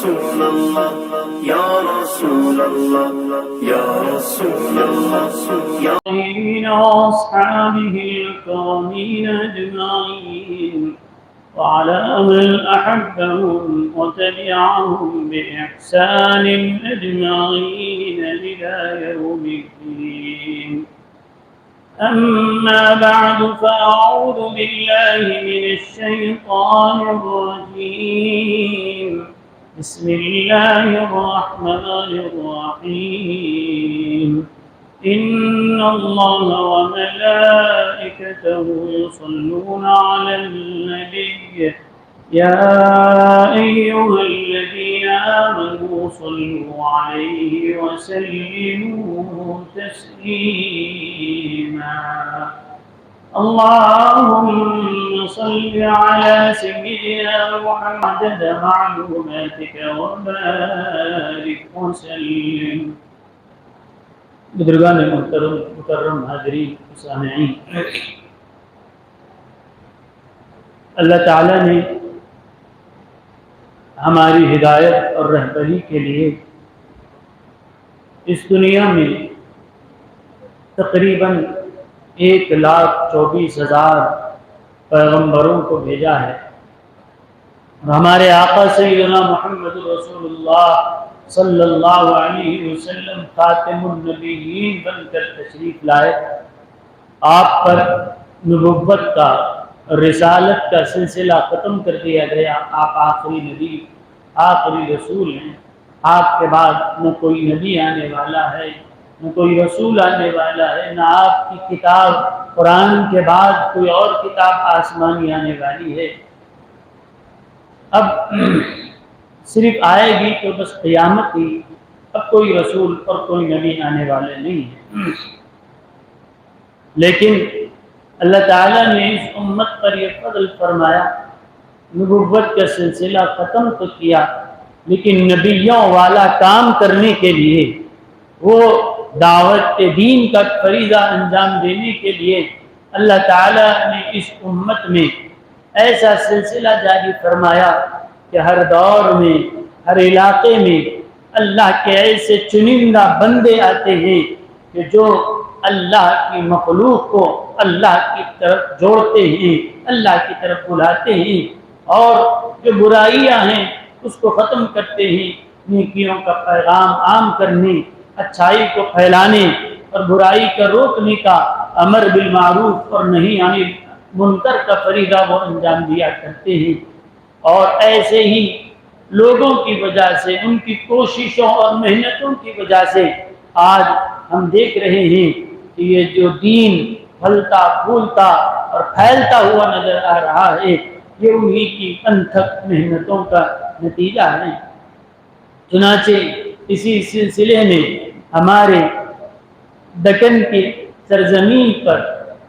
رسول اللہ یا رسول اللہ یا رسول اللہ یا وأصحابه الكرامين أجمعين وعلى من أحبهم وتبعهم بإحسان أجمعين إلى يوم الدين. أما بعد فأعوذ بالله من الشيطان الرجيم. بسم الله الرحمن الرحيم. إن الله وملائكته يصلون على النبي يا أيها الذين آمنوا صلوا عليه وسلموا تسليما. اللهم صل على سيدنا محمد معلوماتك وبارك وسلم. بزرگان محترم مکرم حاضرین سامعین، اللہ تعالیٰ نے ہماری ہدایت اور رہبری کے لیے اس دنیا میں تقریباً 1,24,000 پیغمبروں کو بھیجا ہے، اور ہمارے آقا سیدنا محمد رسول اللہ صلی اللہ علیہ وسلم خاتم النبیین بن کر تشریف لائے. آپ پر نبوت کا رسالت کا سلسلہ ختم کر دیا گیا. آپ آخری نبی آخری رسول ہیں. آپ کے بعد نہ کوئی نبی آنے والا ہے، نہ کوئی رسول آنے والا ہے، نہ آپ کی کتاب قرآن کے بعد کوئی اور کتاب آسمانی آنے والی ہے. اب صرف آئے گی تو بس قیامت ہی، اب کوئی رسول اور کوئی نبی آنے والے نہیں ہیں. لیکن اللہ تعالیٰ نے اس امت پر یہ فضل فرمایا، نبوت کا سلسلہ ختم تو کیا، لیکن نبیوں والا کام کرنے کے لیے، وہ دعوت دین کا فریضہ انجام دینے کے لیے اللہ تعالیٰ نے اس امت میں ایسا سلسلہ جاری فرمایا کہ ہر دور میں، ہر علاقے میں اللہ کے ایسے چنندہ بندے آتے ہیں کہ جو اللہ کی مخلوق کو اللہ کی طرف جوڑتے ہیں، اللہ کی طرف بلاتے ہیں، اور جو برائیاں ہیں اس کو ختم کرتے ہیں. نیکیوں کا پیغام عام کرنے، اچھائی کو پھیلانے اور برائی کا روکنے کا، امر بالمعروف اور نہی عن المنکر کا فریضہ وہ انجام دیا کرتے ہیں. اور ایسے ہی لوگوں کی وجہ سے، ان کی کوششوں اور محنتوں کی وجہ سے آج ہم دیکھ رہے ہیں کہ یہ جو دین پھلتا پھولتا اور پھیلتا ہوا نظر آ رہا ہے، یہ انہی کی انتھک محنتوں کا نتیجہ ہے. چنانچہ اسی سلسلے میں ہمارے دکن کی سرزمین پر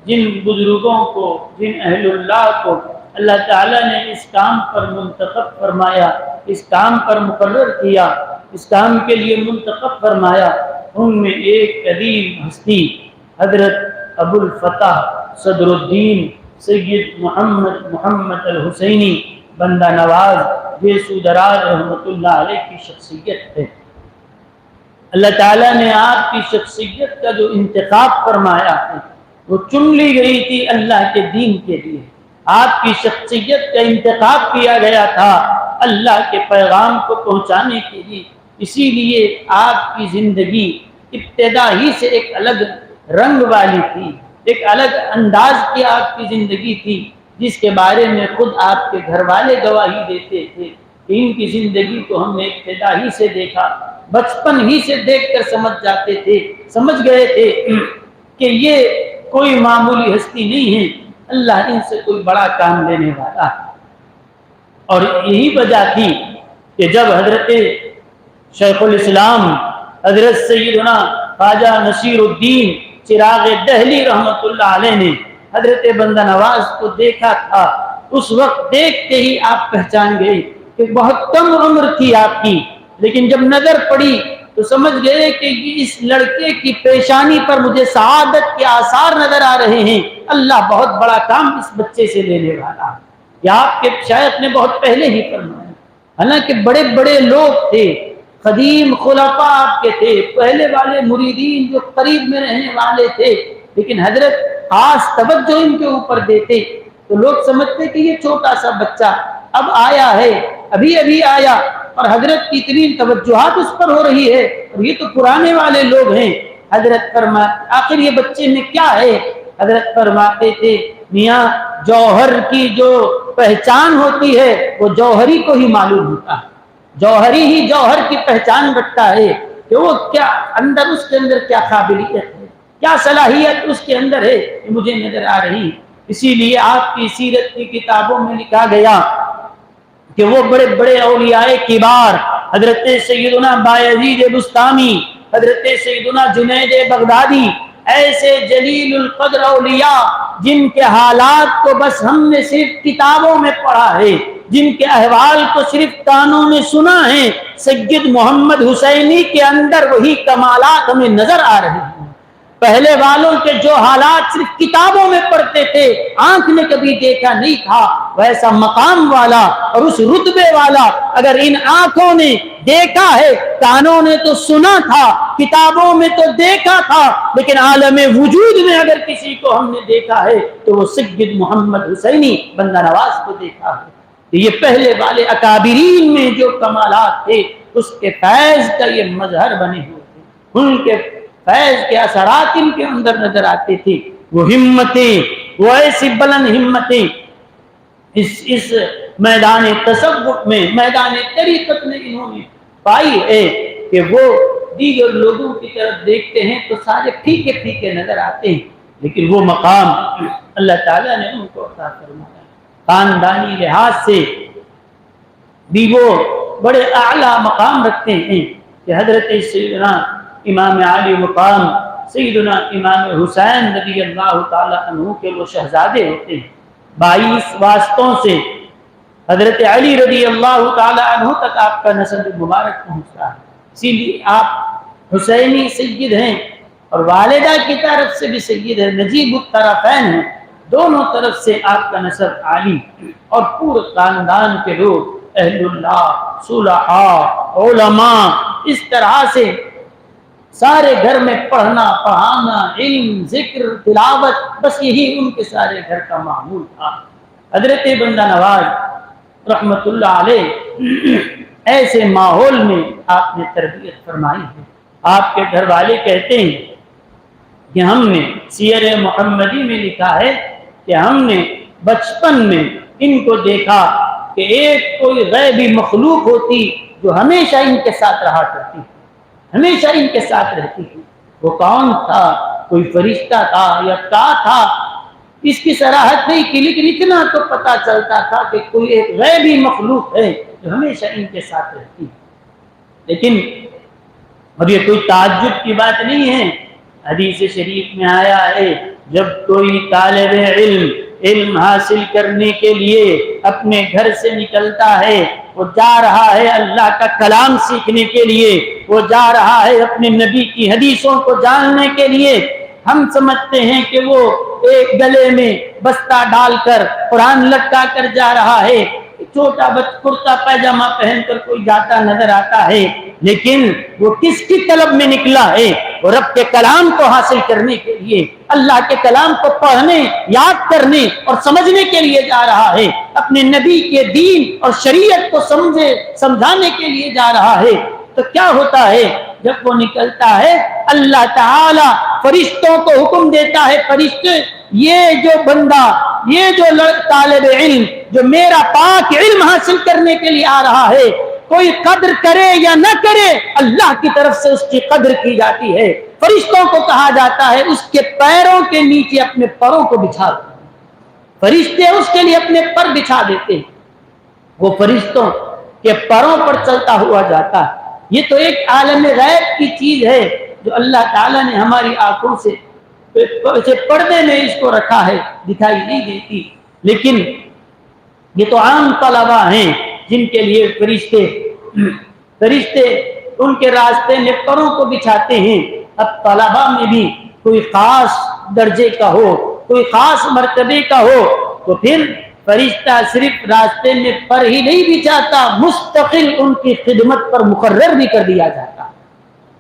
جن بزرگوں کو، جن اہل اللہ کو اللہ تعالیٰ نے اس کام پر منتخب فرمایا، اس کام پر مقرر کیا، اس کام کے لیے منتخب فرمایا، ان میں ایک قدیم ہستی حضرت ابو الفتح صدر الدین سید محمد الحسینی بندہ نواز یسوع دراز رحمۃ اللہ علیہ کی شخصیت ہے. اللہ تعالیٰ نے آپ کی شخصیت کا جو انتخاب فرمایا ہے وہ چن لی گئی تھی اللہ کے دین کے لیے. آپ کی شخصیت کا انتخاب کیا گیا تھا اللہ کے پیغام کو پہنچانے کے لیے. اسی لیے آپ کی زندگی ابتدا ہی سے ایک الگ رنگ والی تھی، ایک الگ انداز کی آپ کی زندگی تھی، جس کے بارے میں خود آپ کے گھر والے گواہی دیتے تھے کہ ان کی زندگی کو ہم نے ابتدا ہی سے دیکھا، بچپن ہی سے دیکھ کر سمجھ جاتے تھے، سمجھ گئے تھے کہ یہ کوئی معمولی ہستی نہیں ہے، اللہ ان سے کوئی بڑا کام لینے والا ہے. اور یہی وجہ تھی کہ جب حضرت شیخ الاسلام حضرت سیدنا خواجہ نصیر الدین چراغ دہلی رحمۃ اللہ علیہ نے حضرت بندہ نواز کو دیکھا تھا، اس وقت دیکھتے ہی آپ پہچان گئے کہ بہت کم عمر تھی آپ کی، لیکن جب نظر پڑی تو سمجھ گئے کہ اس لڑکے کی پیشانی پر مجھے سعادت کے آثار نظر آ رہے ہیں، اللہ بہت بڑا کام اس بچے سے لینے والا. یہ آپ کے شیخ نے بہت پہلے ہی فرمایا. حالانکہ بڑے بڑے لوگ تھے، قدیم خلفاء آپ کے تھے، پہلے والے مریدین جو قریب میں رہنے والے تھے، لیکن حضرت خاص توجہ ان کے اوپر دیتے تو لوگ سمجھتے کہ یہ چھوٹا سا بچہ اب آیا ہے، ابھی ابھی آیا، اور حضرت کی اتنی توجہات اس پر ہو رہی ہے، اور یہ تو پرانے والے لوگ ہیں۔ حضرت فرماتے آخر یہ بچے میں کیا ہے؟ حضرت فرماتے تھے میاں جوہر کی جو پہچان ہوتی ہے وہ جوہری کو ہی معلوم ہوتا ہے، جوہری ہی جوہر کی پہچان رکھتا ہے کہ وہ کیا اندر، اس کے اندر کیا قابلیت ہے، کیا صلاحیت اس کے اندر ہے، یہ مجھے نظر آ رہی۔ اسی لیے آپ کی سیرت کی کتابوں میں لکھا گیا کہ وہ بڑے بڑے اولیاء کبار، حضرت سیدنا بایزید بستامی، حضرت سیدنا جنید بغدادی، ایسے جلیل القدر اولیاء جن کے حالات کو بس ہم نے صرف کتابوں میں پڑھا ہے، جن کے احوال کو صرف کانوں میں سنا ہے، سید محمد حسینی کے اندر وہی کمالات ہمیں نظر آ رہے ہیں۔ پہلے والوں کے جو حالات صرف کتابوں میں پڑھتے تھے، آنکھ نے کبھی دیکھا نہیں تھا، ویسا مقام والا اور اس رتبے والا اگر ان آنکھوں نے دیکھا ہے، کانوں نے تو سنا تھا، کتابوں میں تو دیکھا تھا، لیکن عالم وجود میں اگر کسی کو ہم نے دیکھا ہے تو وہ سید محمد حسینی بندہ نواز کو دیکھا ہے۔ یہ پہلے والے اکابرین میں جو کمالات تھے اس کے فیض کا یہ مظہر بنے ہوئے تھے، ان کے فیض کے اثرات ان کے اندر نظر آتے تھے۔ وہ ہمتیں، وہ ایسی بلند ہمتیں اس میدان تصوف میں، میدان طریقت میں انہوں نے پائی ہے کہ وہ دیگر لوگوں کی طرف دیکھتے ہیں تو سارے پھیکے پھیکے نظر آتے ہیں، لیکن وہ مقام اللہ تعالیٰ نے ان کو عطا فرمایا۔ خاندانی لحاظ سے بھی وہ بڑے اعلیٰ مقام رکھتے ہیں کہ حضرت سیدنا امام علی مقام، سیدنا امام حسین رضی اللہ تعالیٰ عنہ کے وہ شہزادے ہوتے ہیں۔ 22 واسطوں سے حضرت علی رضی اللہ تعالیٰ عنہ تک آپ کا نسب مبارک پہنچتا ہے، اسی لیے آپ حسینی سید ہیں اور والدہ کی طرف سے بھی سید ہے، نجیب الطرفین ہیں، دونوں طرف سے آپ کا نسب علی، اور پورے خاندان کے لوگ اہل اللہ، صلحاء، علماء، اس طرح سے سارے گھر میں پڑھنا پڑھانا، علم، ذکر، تلاوت، بس یہی ان کے سارے گھر کا معمول تھا۔ حضرت بندہ نواز رحمت اللہ علیہ ایسے ماحول میں آپ نے تربیت فرمائی ہے۔ آپ کے گھر والے کہتے ہیں کہ ہم نے سیر محمدی میں لکھا ہے کہ ہم نے بچپن میں ان کو دیکھا کہ ایک کوئی غیبی مخلوق ہوتی جو ہمیشہ ان کے ساتھ رہا کرتی، ہمیشہ ان کے ساتھ رہتی تھی۔ وہ کون تھا؟ کوئی فرشتہ تھا یا کیا تھا؟ اس کی صراحت نہیں کی، لیکن اتنا تو پتہ چلتا تھا کہ کوئی ایک غیبی مخلوق ہے جو ہمیشہ ان کے ساتھ رہتی۔ لیکن اب یہ کوئی تعجب کی بات نہیں ہے، حدیث شریف میں آیا ہے جب کوئی طالب علم حاصل کرنے کے لیے اپنے گھر سے نکلتا ہے، وہ جا رہا ہے اللہ کا کلام سیکھنے کے لیے، وہ جا رہا ہے اپنے نبی کی حدیثوں کو جاننے کے لیے، ہم سمجھتے ہیں کہ وہ ایک گلے میں بستہ ڈال کر قرآن لٹکا کر جا رہا ہے، چھوٹا کرتا پیجامہ پہن کر کوئی جاتا نظر آتا ہے، لیکن وہ کس کی طلب میں نکلا ہے؟ وہ رب کے کلام کو حاصل کرنے کے لیے، اللہ کے کلام کو پڑھنے، یاد کرنے اور سمجھنے کے لیے جا رہا ہے، اپنے نبی کے دین اور شریعت کو سمجھانے کے لیے جا رہا ہے۔ تو کیا ہوتا ہے جب وہ نکلتا ہے؟ اللہ تعالی فرشتوں کو حکم دیتا ہے، فرشتے یہ جو بندہ، یہ جو طالب علم جو میرا پاک علم حاصل کرنے کے لیے آ رہا ہے، کوئی قدر کرے یا نہ کرے، اللہ کی طرف سے اس کی قدر کی جاتی ہے۔ فرشتوں کو کہا جاتا ہے اس کے پیروں کے نیچے اپنے پروں کو بچھا دو، فرشتے اس کے لیے اپنے پر بچھا دیتے ہیں، وہ فرشتوں کے پروں پر چلتا ہوا جاتا ہے۔ یہ تو ایک عالم غیب کی چیز ہے جو اللہ تعالیٰ نے ہماری آنکھوں سے پردے میں اس کو رکھا ہے، دکھائی نہیں دیتی، لیکن یہ تو عام طلبہ ہیں جن کے لیے فرشتے ان کے راستے میں پروں کو بچھاتے ہیں۔ اب طلبہ میں بھی کوئی خاص درجے کا ہو، کوئی خاص مرتبے کا ہو، تو پھر فرشتہ صرف راستے میں پر ہی نہیں بچھاتا، مستقل ان کی خدمت پر مقرر بھی کر دیا جاتا۔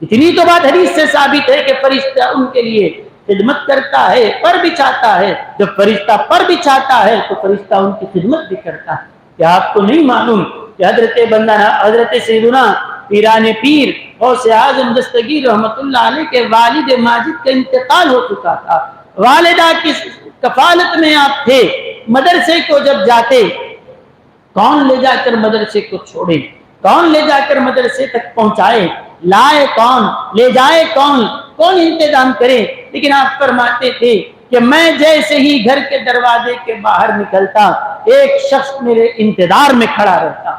اتنی تو بات حدیث سے ثابت ہے کہ فرشتہ ان کے لیے خدمت کرتا ہے، پر بچھاتا ہے۔ جب فرشتہ پر بچھاتا ہے تو فرشتہ ان کی خدمت بھی کرتا ہے۔ کیا آپ کو نہیں معلوم کہ حضرت سیدنا پیران پیر غوث اعظم دستگیر رحمت اللہ علیہ کے والد ماجد کا انتقال ہو چکا تھا، والدہ کی کفالت میں آپ تھے، مدرسے کو جب جاتے کون لے جا کر مدرسے کو چھوڑے، کون لے جا کر مدرسے تک پہنچائے، لائے کون، لے جائے کون، کون انتظام کرے؟ لیکن آپ فرماتے تھے کہ میں جیسے ہی گھر کے دروازے کے باہر نکلتا ایک شخص میرے انتظار میں کھڑا رہتا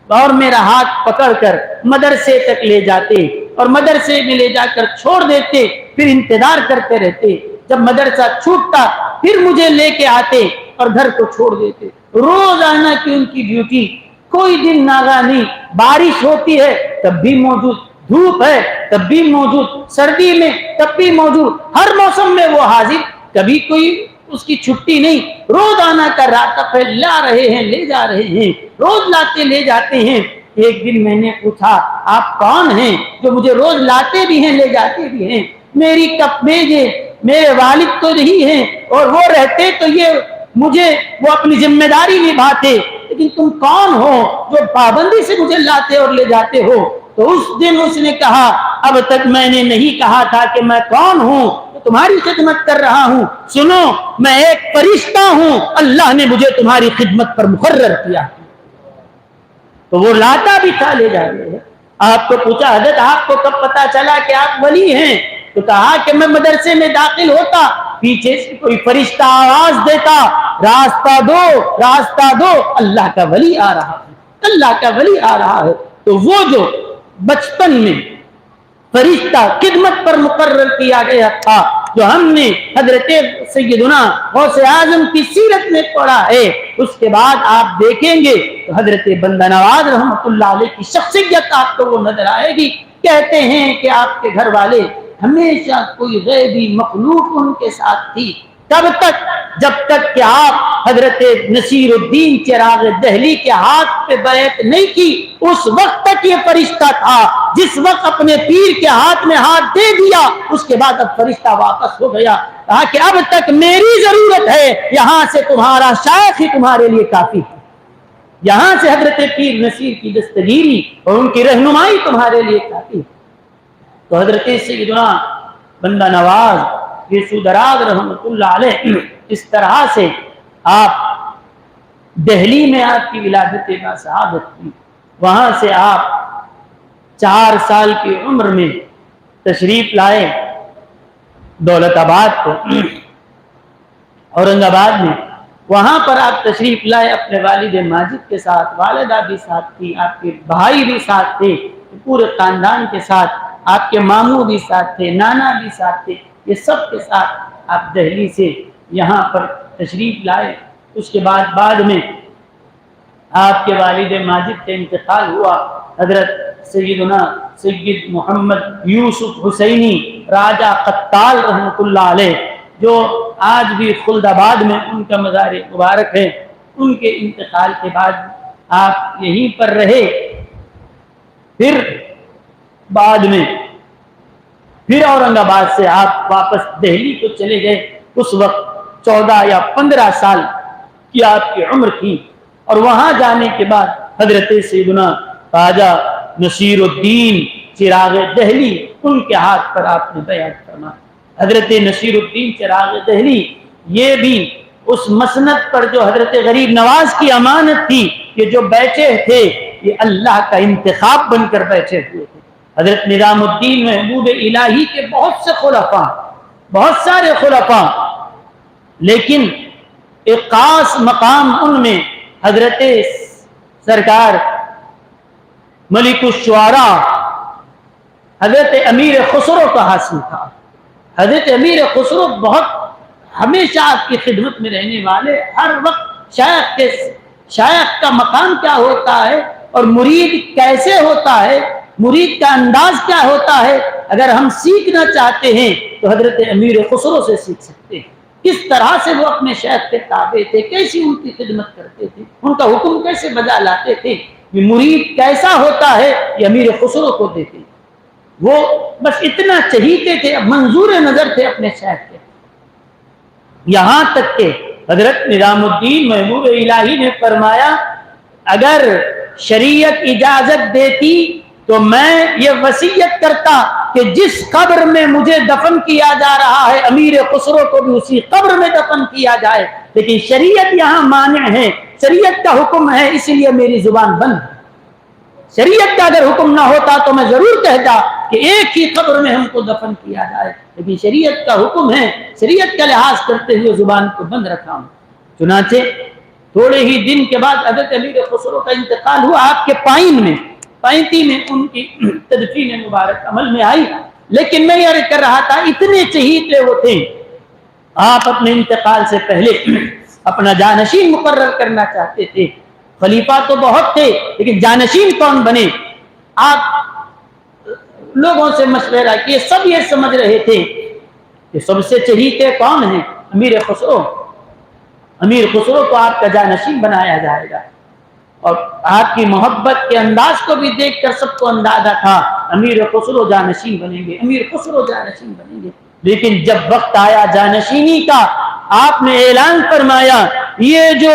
اور میرا ہاتھ پکڑ کر مدرسے تک لے جاتے اور مدرسے میں لے جا کر چھوڑ دیتے، پھر انتظار کرتے رہتے۔ جب مدرسہ چھوٹتا پھر مجھے لے کے آتے اور گھر کو چھوڑ دیتے۔ روزانہ کی ان کی ڈیوٹی، کوئی دن ناغا نہیں، بارش ہوتی ہے تب بھی موجود، دھوپ ہے تب بھی موجود، سردی میں تب بھی موجود، ہر موسم میں وہ حاضر، کبھی کوئی اس کی چھٹی نہیں، روزانہ کا راتب ہے، لا رہے ہیں لے جا رہے ہیں، روز لاتے لے جاتے ہیں۔ ایک دن میں نے پوچھا آپ کون ہیں جو مجھے روز لاتے بھی ہیں لے جاتے بھی ہیں؟ میری کپ بھیجے، میرے والد تو نہیں ہیں اور وہ رہتے تو یہ مجھے وہ اپنی ذمہ داری نبھاتے، لیکن تم کون ہو جو پابندی سے مجھے لاتے اور لے جاتے ہو؟ تو اس دن اس نے کہا اب تک میں نے نہیں کہا تھا کہ میں کون ہوں، تمہاری خدمت کر رہا ہوں، سنو میں ایک فرشتہ ہوں، اللہ نے مجھے تمہاری خدمت پر مقرر کیا۔ تو وہ لاتا بھی تھا لے جا رہے ہیں۔ آپ کو پوچھا حضرت آپ کو کب پتا چلا کہ آپ ولی ہیں؟ تو کہا کہ میں مدرسے میں داخل ہوتا، پیچھے سے کوئی فرشتہ آواز دیتا راستہ دو راستہ دو، اللہ کا ولی آ رہا ہے، اللہ کا ولی آ رہا ہے۔ تو وہ جو بچپن میں فرشتہ خدمت پر مقرر کیا گیا تھا، جو ہم نے حضرت سیدنا غوث اعظم کی سیرت میں پڑھا ہے، اس کے بعد آپ دیکھیں گے تو حضرت بندہ نواز رحمت اللہ علیہ کی شخصیت آپ کو وہ نظر آئے گی۔ کہتے ہیں کہ آپ کے گھر والے ہمیشہ کوئی غیبی مخلوق ان کے ساتھ تھی، تب تک جب تک کہ آپ حضرت نصیر الدین چراغ دہلی کے ہاتھ پہ بیعت نہیں کی، اس وقت تک یہ فرشتہ تھا۔ جس وقت اپنے پیر کے ہاتھ میں ہاتھ دے دیا اس کے بعد اب فرشتہ واپس ہو گیا، کہا کہ اب تک میری ضرورت ہے، یہاں سے تمہارا شیخ ہی تمہارے لیے کافی ہے، یہاں سے حضرت پیر نصیر کی دستگیری اور ان کی رہنمائی تمہارے لیے کافی ہے۔ تو حضرت سیدنا بندہ نواز یسوع دراز رحمت اللہ علیہ اس طرح سے آپ دہلی میں آپ کی ولادت باصحابت کی، وہاں سے آپ 4 سال کی عمر میں تشریف لائے دولت آباد کو، اورنگ آباد میں، وہاں پر آپ تشریف لائے اپنے والد ماجد کے ساتھ، والدہ بھی ساتھ تھی، آپ کے بھائی بھی ساتھ تھے، پورے خاندان کے ساتھ، آپ کے ماموں بھی ساتھ تھے، نانا بھی ساتھ تھے، یہ سب کے ساتھ آپ دہلی سے یہاں پر تشریف لائے۔ اس کے بعد میں آپ کے والد ماجد کا انتقال ہوا، حضرت سیدنا سید محمد یوسف حسینی راجہ قتال رحمت اللہ علیہ، جو آج بھی خلد آباد میں ان کا مزار مبارک ہے، ان کے انتقال کے بعد آپ یہیں پر رہے۔ پھر بعد میں پھر اورنگ آباد سے آپ واپس دہلی کو چلے گئے۔ اس وقت 14 یا 15 سال کی آپ کی عمر تھی، اور وہاں جانے کے بعد حضرت سیدنا خواجہ نصیر الدین چراغ دہلی ان کے ہاتھ پر آپ نے بیعت فرمائی۔ حضرت نصیر الدین چراغ دہلی یہ بھی اس مسند پر جو حضرت غریب نواز کی امانت تھی، یہ جو بیٹھے تھے یہ اللہ کا انتخاب بن کر بیٹھے ہوئے تھے۔ حضرت نظام الدین محبوب الہی کے بہت سے خلفاء، بہت سارے خلفاء، لیکن ایک خاص مقام ان میں حضرت سرکار ملک الشعراء حضرت امیر خسرو کا حاصل تھا۔ حضرت امیر خسرو بہت ہمیشہ آپ کی خدمت میں رہنے والے، ہر وقت شیخ کا مقام کیا ہوتا ہے اور مرید کیسے ہوتا ہے، مرید کا انداز کیا ہوتا ہے، اگر ہم سیکھنا چاہتے ہیں تو حضرت امیر خسرو سے سیکھ سکتے ہیں۔ کس طرح سے وہ اپنے شیخ کے تابع تھے، کیسی ان کی خدمت کرتے تھے، ان کا حکم کیسے بجا لاتے تھے، یہ مرید کیسا ہوتا ہے یہ امیر خسرو کو دیتے. وہ بس اتنا چہیتے تھے، منظور نظر تھے اپنے شیخ کے. یہاں تک کہ حضرت نظام الدین محبوب الہی نے فرمایا اگر شریعت اجازت دیتی تو میں یہ وصیت کرتا کہ جس قبر میں مجھے دفن کیا جا رہا ہے امیر خسرو کو بھی اسی قبر میں دفن کیا جائے، لیکن شریعت یہاں مانع ہے، شریعت کا حکم ہے، اس لیے میری زبان بند ہے. شریعت کا اگر حکم نہ ہوتا تو میں ضرور کہتا کہ ایک ہی قبر میں ہم کو دفن کیا جائے، لیکن شریعت کا حکم ہے، شریعت کا لحاظ کرتے ہوئے زبان کو بند رکھا ہوں. چنانچہ تھوڑے ہی دن کے بعد حضرت امیر خسرو کا انتقال ہوا. آپ کے پائن میں 35 میں ان کی تدفین مبارک عمل میں آئی. لیکن میں یہ کر رہا تھا اتنے چہیتے وہ تھے، آپ اپنے انتقال سے پہلے اپنا جانشین مقرر کرنا چاہتے تھے. خلیفہ تو بہت تھے لیکن جانشین کون بنے؟ آپ لوگوں سے مشورہ کیے، سب یہ سمجھ رہے تھے کہ سب سے چہیتے کون ہیں؟ امیر خسرو. امیر خسرو کو آپ کا جانشین بنایا جائے گا. اور آپ کی محبت کے انداز کو بھی دیکھ کر سب کو اندازہ تھا امیر خسرو جانشین بنیں گے، امیر خسرو جانشین بنیں گے. لیکن جب وقت آیا جانشینی کا، آپ نے اعلان فرمایا یہ جو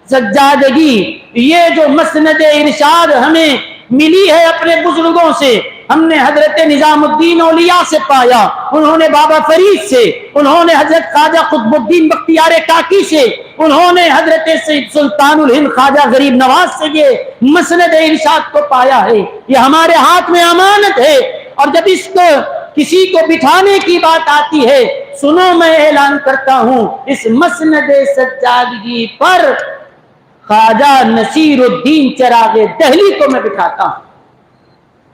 سجادگی، یہ جو مسند ارشاد ہمیں ملی ہے اپنے بزرگوں سے، ہم نے حضرت نظام الدین اولیاء سے پایا، انہوں نے بابا فرید سے، انہوں نے حضرت خواجہ قطب الدین بختیار کاکی سے، انہوں نے حضرت سید سلطان الہند خواجہ غریب نواز سے یہ مسند ارشاد کو پایا ہے. یہ ہمارے ہاتھ میں امانت ہے. اور جب اس کو کسی کو بٹھانے کی بات آتی ہے، سنو میں اعلان کرتا ہوں اس مسند سجادگی پر خواجہ نصیر الدین چراغ دہلی کو میں بٹھاتا ہوں.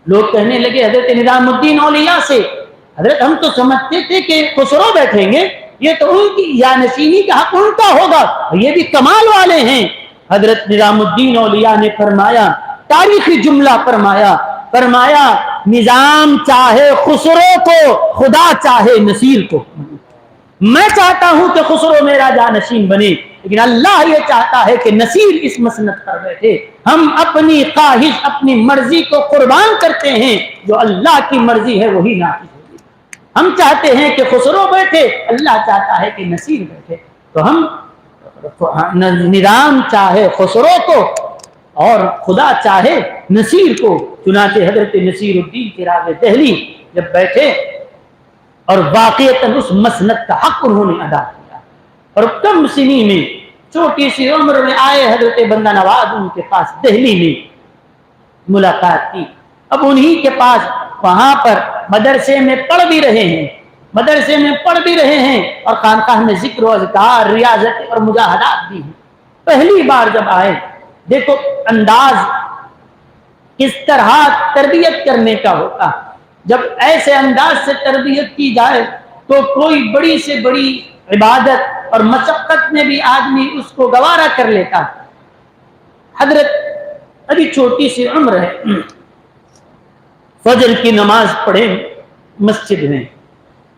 لوگ کہنے لگے حضرت نظام الدین اولیاء سے، حضرت ہم تو سمجھتے تھے کہ خسرو بیٹھیں گے، یہ تو ان کی جانشینی کا حق ان کا ہوگا، یہ بھی کمال والے ہیں. حضرت نظام الدین اولیاء نے فرمایا، تاریخی جملہ فرمایا نظام چاہے خسرو کو، خدا چاہے نصیر کو. میں چاہتا ہوں کہ خسرو میرا جانشین بنے، لیکن اللہ یہ چاہتا ہے کہ نصیر اس مسند پر بیٹھے. ہم اپنی خواہش، اپنی مرضی کو قربان کرتے ہیں، جو اللہ کی مرضی ہے وہی نافذ ہوگی. ہم چاہتے ہیں کہ خسرو بیٹھے، اللہ چاہتا ہے کہ نصیر بیٹھے. تو ہم نظام چاہے خسرو کو اور خدا چاہے نصیر کو. چنانچہ حضرت نصیر الدین چراغ دہلی جب بیٹھے اور واقعتاً اس مسند کا حق انہوں نے ادا کیا، اور کم سنی میں چھوٹی سی عمر میں آئے حضرت بندہ نواز ان کے پاس دہلی میں ملاقات کی. اب انہی کے پاس وہاں پر مدرسے میں پڑھ بھی رہے ہیں اور خانقاہ میں ذکر و اذکار، ریاضت اور مجاہدات بھی ہیں. پہلی بار جب آئے، دیکھو انداز کس طرح تربیت کرنے کا ہوتا. جب ایسے انداز سے تربیت کی جائے تو کوئی بڑی سے بڑی عبادت اور مشقت میں بھی آدمی اس کو گوارا کر لیتا. حضرت ابھی چھوٹی سی عمر ہے، فجر کی نماز پڑھے مسجد میں،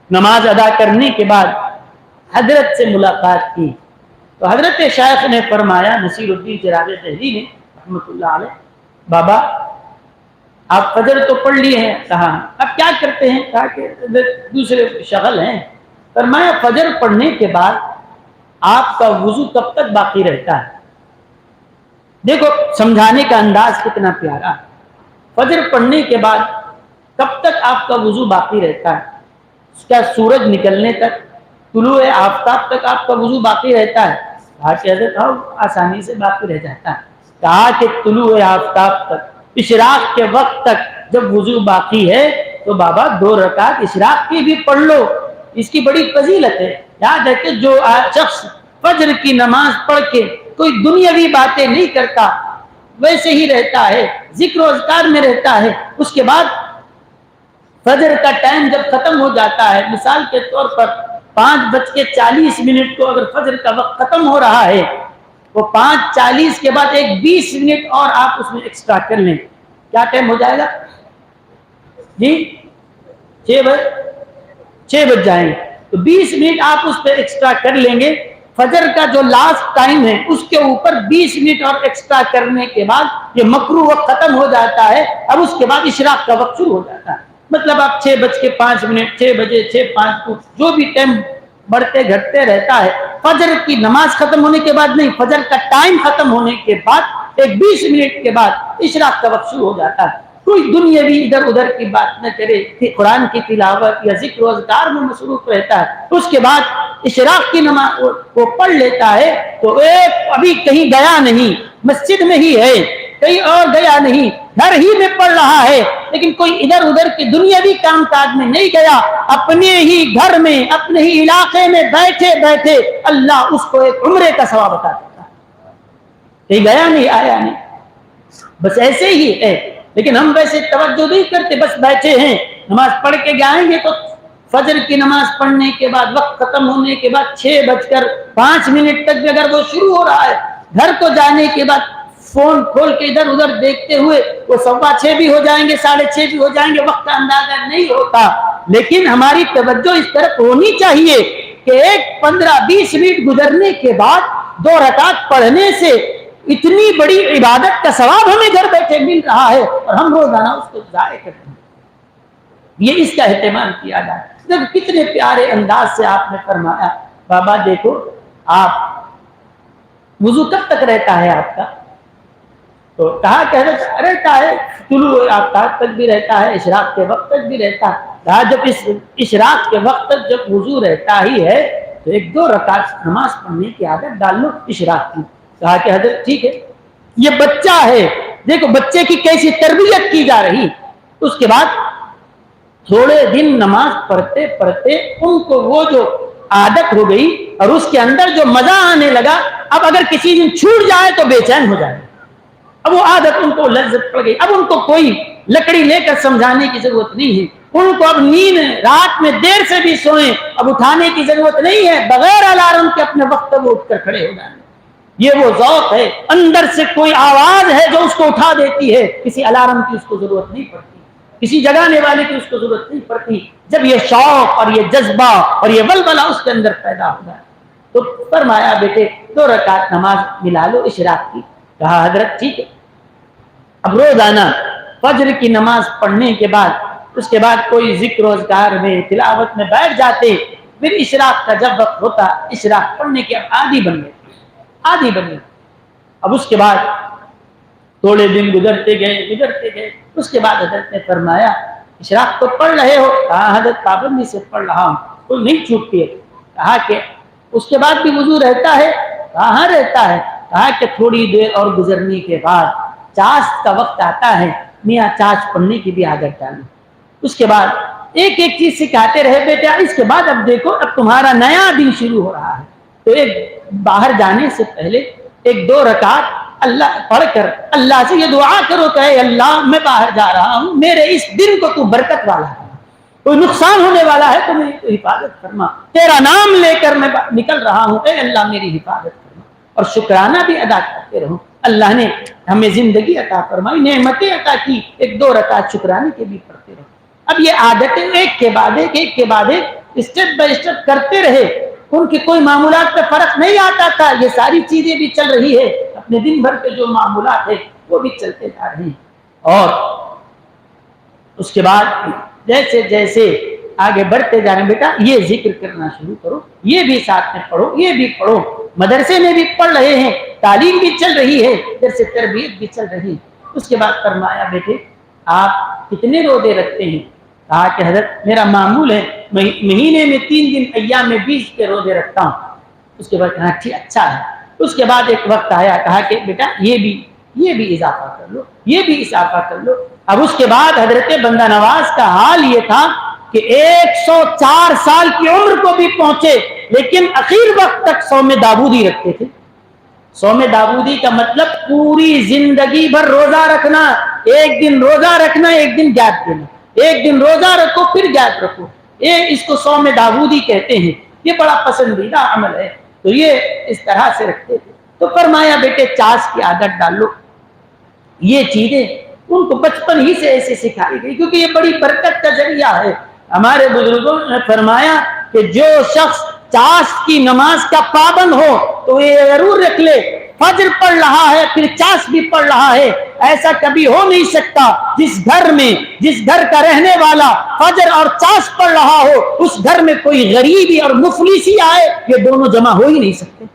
نماز ادا کرنے کے بعد حضرت سے ملاقات کی تو حضرت شیخ نے فرمایا، نصیر الدین چراغ دہلی نے رحمۃ اللہ علیہ، بابا آپ فجر تو پڑھ لیے ہیں. کہا اب کیا کرتے ہیں؟ کہا کہ دوسرے شغل ہیں. فرمایا فجر پڑھنے کے بعد آپ کا وضو کب تک باقی رہتا ہے؟ دیکھو سمجھانے کا انداز کتنا پیارا. فجر پڑھنے کے بعد کب تک آپ کا وضو باقی رہتا ہے؟ کیا سورج نکلنے تک، طلوع آفتاب تک آپ کا وضو باقی رہتا ہے؟ کہا کہ حضرت آسانی سے باقی رہ جاتا ہے. کہا کہ طلوع آفتاب تک، اشراق کے وقت تک جب وضو باقی ہے تو بابا 2 رکعت اشراق کی بھی پڑھ لو، اس کی بڑی فضیلت ہے. یاد ہے کہ جو شخص فجر کی نماز پڑھ کے کوئی دنیاوی باتیں نہیں کرتا، ویسے ہی رہتا ہے، ذکر و اذکار میں رہتا ہے، اس کے بعد فجر کا ٹائم جب ختم ہو جاتا ہے، مثال کے طور پر 5:40 کو اگر فجر کا وقت ختم ہو رہا ہے، وہ 5:40 کے بعد ایک 20 منٹ اور آپ اس میں ایکسٹرا کر لیں، کیا ٹائم ہو جائے گا جی؟ 6 بج جائیں گے. تو 20 منٹ آپ اس پہ ایکسٹرا کر لیں گے. فجر کا جو لاسٹ ٹائم ہے اس کے اوپر 20 منٹ اور ایکسٹرا کرنے کے بعد یہ مکروہ وقت ختم ہو جاتا ہے. اب اس کے بعد اشراق کا وقت شروع ہو جاتا ہے. مطلب آپ 6:05 6 بجے 6:05 جو بھی ٹائم بڑھتے گھٹتے رہتا ہے, فجر کی نماز ختم ہونے کے بعد نہیں, فجر کا ٹائم ختم ہونے کے بعد ایک 20 منٹ کے بعد اشراق کا وقت شروع ہو جاتا ہے. کوئی دنیاوی ادھر ادھر کی بات نہ کرے, قرآن کی تلاوت یا ذکر و اذکار میں مصروف رہتا ہے. اس کے بعد اشراق کی نماز کو پڑھ لیتا ہے تو ایک ابھی کہیں گیا نہیں, مسجد میں ہی ہے, کہیں اور گیا نہیں, گھر ہی میں پڑھ رہا ہے, لیکن کوئی ادھر ادھر کے دنیاوی کام کاج میں نہیں گیا, اپنے ہی گھر میں اپنے ہی علاقے میں بیٹھے بیٹھے اللہ اس کو ایک عمرے کا ثواب عطا کرتا ہے. کہیں گیا نہیں, آیا نہیں, بس ایسے ہی ہے. لیکن ہم ویسے توجہ نہیں کرتے, بس بیٹھے ہیں, نماز پڑھ کے جائیں گے تو فجر کی نماز پڑھنے کے بعد وقت ختم ہونے کے بعد 6:05 تک بھی اگر وہ شروع ہو رہا ہے, گھر کو جانے کے بعد فون کھول کے ادھر ادھر دیکھتے ہوئے وہ 6:15 بھی ہو جائیں گے, 6:30 بھی ہو جائیں گے, وقت کا اندازہ نہیں ہوتا. لیکن ہماری توجہ اس طرف ہونی چاہیے کہ ایک 15-20 منٹ گزرنے کے بعد 2 رکعت پڑھنے سے اتنی بڑی عبادت کا ثواب ہمیں گھر بیٹھے مل رہا ہے اور ہم روزانہ اس کو ضائع کرتے ہیں. یہ اس کا اہتمام کیا جائے. کتنے پیارے انداز سے آپ نے فرمایا, بابا دیکھو آپ وضو کب تک رہتا ہے آپ کا؟ تو کہا کہ رہتا ہے طلوع آفتاب تک بھی رہتا ہے, اشراق کے وقت تک بھی رہتا ہے. کہا جب اس اشراق کے وقت تک جب وضو رہتا ہی ہے تو 1-2 رکعت نماز پڑھنے کی عادت ڈال لو اشراق کی. کہا کہ حضرت ٹھیک ہے. یہ بچہ ہے, دیکھو بچے کی کیسی تربیت کی جا رہی. اس کے بعد تھوڑے دن نماز پڑھتے پڑھتے ان کو وہ جو عادت ہو گئی اور اس کے اندر جو مزہ آنے لگا, اب اگر کسی دن چھوٹ جائے تو بے چین ہو جائے. اب وہ عادت ان کو لذت پڑ گئی. اب ان کو کوئی لکڑی لے کر سمجھانے کی ضرورت نہیں ہے. ان کو اب نیند رات میں دیر سے بھی سوئیں اب اٹھانے کی ضرورت نہیں ہے, بغیر الارم کے اپنے وقت وہ اٹھ کر کھڑے ہو جائیں. یہ وہ ذوق ہے, اندر سے کوئی آواز ہے جو اس کو اٹھا دیتی ہے. کسی الارم کی اس کو ضرورت نہیں پڑتی, کسی جگانے والے کی اس کو ضرورت نہیں پڑتی. جب یہ شوق اور یہ جذبہ اور یہ ولولہ اس کے اندر پیدا ہو جائے تو فرمایا بیٹے 2 رکعت نماز ملا لو اشراق کی. کہا حضرت ٹھیک ہے. اب روزانہ فجر کی نماز پڑھنے کے بعد اس کے بعد کوئی ذکر و اذکار میں تلاوت میں بیٹھ جاتے. پھر اشراق کا جب وقت ہوتا اشراق پڑھنے کے اب عادی بن گئے. اب اس کے بعد تھوڑے دن گزرتے گئے. اس کے بعد حضرت نے فرمایا اشراق تو پڑھ رہے ہو؟ کہا حضرت پابندی سے پڑھ رہا ہوں, کوئی نہیں چھوٹتی ہے. کہا کہ اس کے بعد بھی وضو رہتا ہے؟ کہاں رہتا ہے. کہا کہ تھوڑی دیر اور گزرنے کے بعد چاشت کا وقت آتا ہے, میاں چاشت پڑھنے کی بھی عادت ڈالو. اس کے بعد ایک ایک چیز سکھاتے رہے بیٹا. اس کے بعد اب دیکھو اب تمہارا نیا دن شروع ہو رہا ہے تو ایک باہر جانے سے پہلے 1-2 رکعت اللہ پڑھ کر اللہ سے یہ دعا کرو کہ اے اللہ میں باہر جا رہا ہوں, میرے اس دن کو تو برکت والا ہے, کوئی نقصان ہونے والا ہے تو میری حفاظت فرما. تیرا نام لے کر میں نکل رہا ہوں, اے اللہ میری حفاظت فرما. اور شکرانہ بھی ادا کرتے رہو. اللہ نے ہمیں زندگی عطا فرمائی, نعمتیں عطا کی, 1-2 رکعت شکرانے کے بھی پڑھتے رہو. اب یہ عادتیں ایک کے بعد ایک اسٹیپ بائی اسٹیپ کرتے رہے. ان کے کوئی معمولات پہ فرق نہیں آتا تھا. یہ ساری چیزیں بھی چل رہی ہے, اپنے دن بھر کے جو معمولات ہیں وہ بھی چلتے جا رہے ہیں. اور اس کے بعد جیسے جیسے آگے بڑھتے جا رہے ہیں بیٹا یہ ذکر کرنا شروع کرو, یہ بھی ساتھ میں پڑھو, یہ بھی پڑھو. مدرسے میں بھی پڑھ رہے ہیں, تعلیم بھی چل رہی ہے, جیسے تربیت بھی چل رہی ہے. اس کے بعد فرمایا بیٹے آپ کتنے روزے رکھتے ہیں؟ کہا کہ حضرت میرا معمول ہے مہینے میں 3 دن ایام میں 20 کے روزے رکھتا ہوں. اس کے بعد کہا ٹھیک اچھا ہے. اس کے بعد ایک وقت آیا, کہا کہ بیٹا یہ بھی اضافہ کر لو, یہ بھی اضافہ کر لو. اب اس کے بعد حضرت بندہ نواز کا حال یہ تھا کہ 104 سال کی عمر کو بھی پہنچے لیکن اخیر وقت تک صوم داؤدی رکھتے تھے. صوم داؤدی کا مطلب پوری زندگی بھر روزہ رکھنا, ایک دن روزہ رکھنا, ایک دن گیپ دینا, ایک دن روزہ رکھو پھر گیپ رکھو. اس کو صوم داؤدی کہتے ہیں. یہ بڑا پسندیدہ عمل ہے. تو یہ اس طرح سے رکھتے تھے. تو فرمایا بیٹے چاش کی عادت ڈال لو. یہ چیزیں ان کو بچپن ہی سے ایسے سکھائی گئی کیونکہ یہ بڑی برکت کا ذریعہ ہے. ہمارے بزرگوں نے فرمایا کہ جو شخص چاشت کی نماز کا پابند ہو تو یہ ضرور رکھ لے، فجر پڑھ رہا ہے پھر چاشت بھی پڑھ رہا ہے، ایسا کبھی ہو نہیں سکتا جس گھر کا رہنے والا فجر اور چاشت پڑھ رہا ہو اس گھر میں کوئی غریبی اور مفلسی آئے، یہ دونوں جمع ہو ہی نہیں سکتے،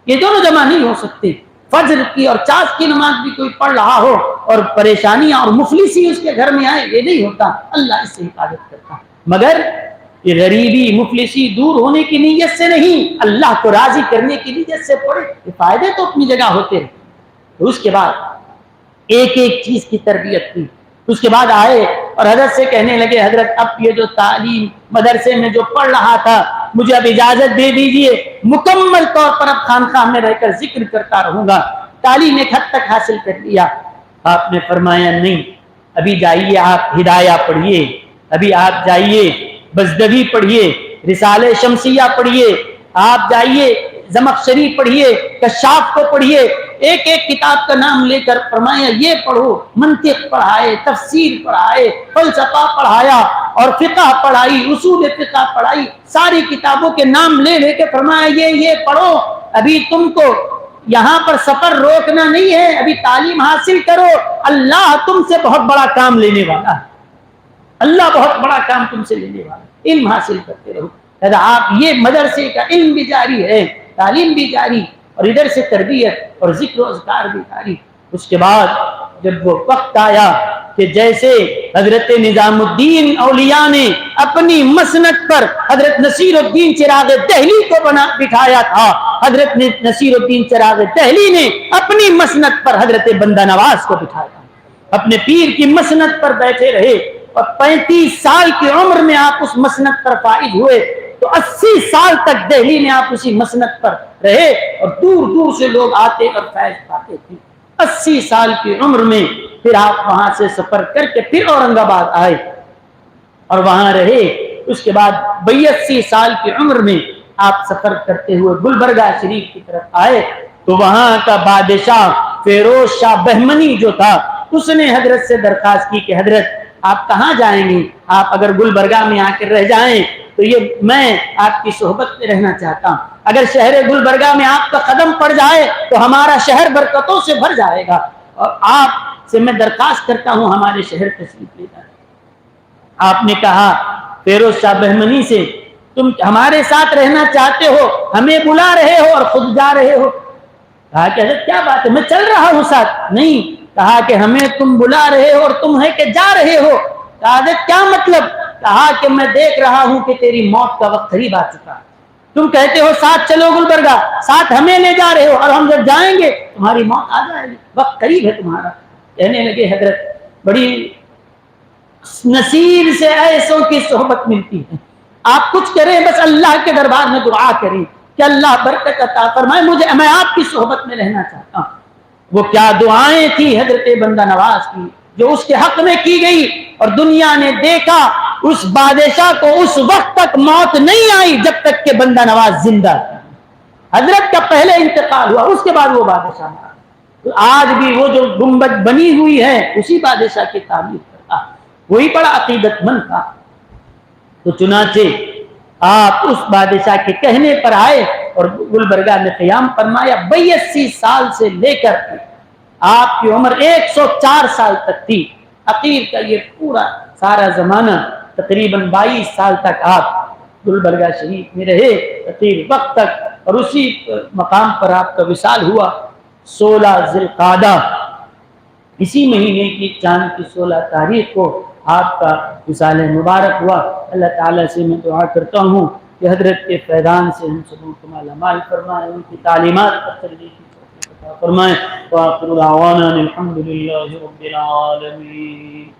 یہ دونوں جمع نہیں ہو سکتے۔ فجر کی اور چاشت کی نماز بھی کوئی پڑھ رہا ہو اور پریشانیاں اور مفلسی اس کے گھر میں آئے، یہ نہیں ہوتا، اللہ اس سے حفاظت کرتا، مگر یہ غریبی مفلسی دور ہونے کی نیت سے نہیں، اللہ کو راضی کرنے کی نیت سے پڑھے، یہ فائدے تو اپنی جگہ ہوتے ہیں۔ تو اس کے بعد ایک ایک چیز کی تربیت کی، اس کے بعد آئے اور حضرت سے کہنے لگے حضرت اب یہ جو تعلیم مدرسے میں جو پڑھ رہا تھا مجھے اب اجازت دے دیجئے، مکمل طور پر اب خانقاہ میں رہ کر ذکر کرتا رہوں گا، تعلیم ایک حد تک حاصل کر لیا۔ آپ نے فرمایا نہیں، ابھی جائیے آپ ہدایہ پڑھیے، ابھی آپ جائیے بزدوی پڑھیے، رسالہ شمسیہ پڑھیے، آپ جائیے زمخشری پڑھیے، کشاف کو پڑھیے، ایک ایک کتاب کا نام لے کر فرمایا یہ پڑھو، منطق پڑھائے، تفسیر پڑھائے، فلسفہ پڑھایا اور فقہ پڑھائی، اصول فقہ پڑھائی، ساری کتابوں کے نام لے لے کے فرمایا یہ پڑھو، ابھی تم کو یہاں پر سفر روکنا نہیں ہے، ابھی تعلیم حاصل کرو، اللہ تم سے بہت بڑا کام لینے والا ہے، اللہ بہت بڑا کام تم سے لینے والا ہے، علم حاصل کرتے رہو۔ آپ یہ مدرسے کا علم بھی جاری ہے، تعلیم بھی جاری، اور ادھر سے تربیت اور ذکر و اذکار بھی جاری۔ اس کے بعد جب وہ وقت آیا کہ جیسے حضرت نظام الدین اولیاء نے اپنی مسند پر حضرت نصیر الدین چراغ دہلی کو بٹھایا تھا، حضرت نصیر الدین چراغ دہلی نے اپنی مسند پر حضرت بندہ نواز کو بٹھایا، اپنے پیر کی مسند پر بیٹھے رہے، اور 35 سال کی عمر میں آپ اس مسند پر فائز ہوئے تو 80 سال تک دہلی میں آپ اسی مسند پر رہے، اور دور دور سے لوگ آتے اور فیض پاتے تھے۔ 80 سال کی عمر میں پھر آپ وہاں سے سفر کر کے پھر اورنگ آباد آئے اور وہاں رہے۔ اس کے بعد 82 سال کی عمر میں آپ سفر کرتے ہوئے گلبرگہ شریف کی طرف آئے تو وہاں کا بادشاہ فیروز شاہ بہمنی جو تھا اس نے حضرت سے درخواست کی کہ حضرت آپ کہاں جائیں گے؟ آپ اگر گلبرگہ میں آ کر رہ جائیں تو یہ میں آپ کی صحبت میں رہنا چاہتا ہوں، اگر شہر گلبرگہ میں آپ کا قدم پڑ جائے تو ہمارا شہر برکتوں سے بھر جائے گا، اور آپ سے میں درخواست کرتا ہوں ہمارے شہر تشریف لے جائیں۔ آپ نے کہا فیروز شاہ بہمنی سے تم ہمارے ساتھ رہنا چاہتے ہو، ہمیں بلا رہے ہو اور خود جا رہے ہو؟ کہا کہ حضرت کیا بات ہے، میں چل رہا ہوں ساتھ۔ نہیں، کہا کہ ہمیں تم بلا رہے ہو اور تم ہے کہ جا رہے ہو؟ کہا حضرت کیا مطلب؟ کہا کہ میں دیکھ رہا ہوں کہ تیری موت کا وقت قریب آ چکا، تم کہتے ہو ساتھ چلو گلبرگہ، ساتھ ہمیں لے جا رہے ہو، اور ہم جب جائیں گے تمہاری موت آ جائے گی، وقت قریب ہے تمہارا۔ کہنے لگے حضرت بڑی نصیب سے ایسوں کی صحبت ملتی ہے، آپ کچھ کریں بس اللہ کے دربار میں دعا کریں کہ اللہ برکت عطا فرمائے، میں آپ کی صحبت میں رہنا چاہتا ہوں۔ وہ کیا دعائیں تھی حضرت بندہ نواز کی جو اس کے حق میں کی گئی، اور دنیا نے دیکھا اس بادشاہ کو اس وقت تک موت نہیں آئی جب تک کہ بندہ نواز زندہ تھا۔ حضرت کا پہلے انتقال ہوا، اس کے بعد وہ بادشاہ مارا۔ تو آج بھی وہ جو گنبد بنی ہوئی ہے اسی بادشاہ کی تعمیر کرتا، وہی بڑا عقیدت مند تھا۔ تو چنانچہ آپ اس بادشاہ کے کہنے پر آئے اور گلبرگہ میں قیام فرمایا۔ 82 سال سے لے کر آپ کی عمر 104 سال تک تھی۔ عقیر کا یہ پورا سارا زمانہ تقریباً 22 سال تک آپ گلبرگہ شریف میں رہے، عقیر وقت تک، اور اسی مقام پر آپ کا وصال ہوا 16 ذی القعدہ، اسی مہینے کی چاند کی 16 تاریخ کو آپ کا وصال مبارک ہوا۔ اللہ تعالیٰ سے میں دعا کرتا ہوں کہ حضرت کے فیضان سے ہم سبوں کو مالا مال فرمائے، ان کی تعلیمات پر چلنے کی توفیق عطا فرمائے۔ وآخر دعوانا الحمد للہ رب العالمین۔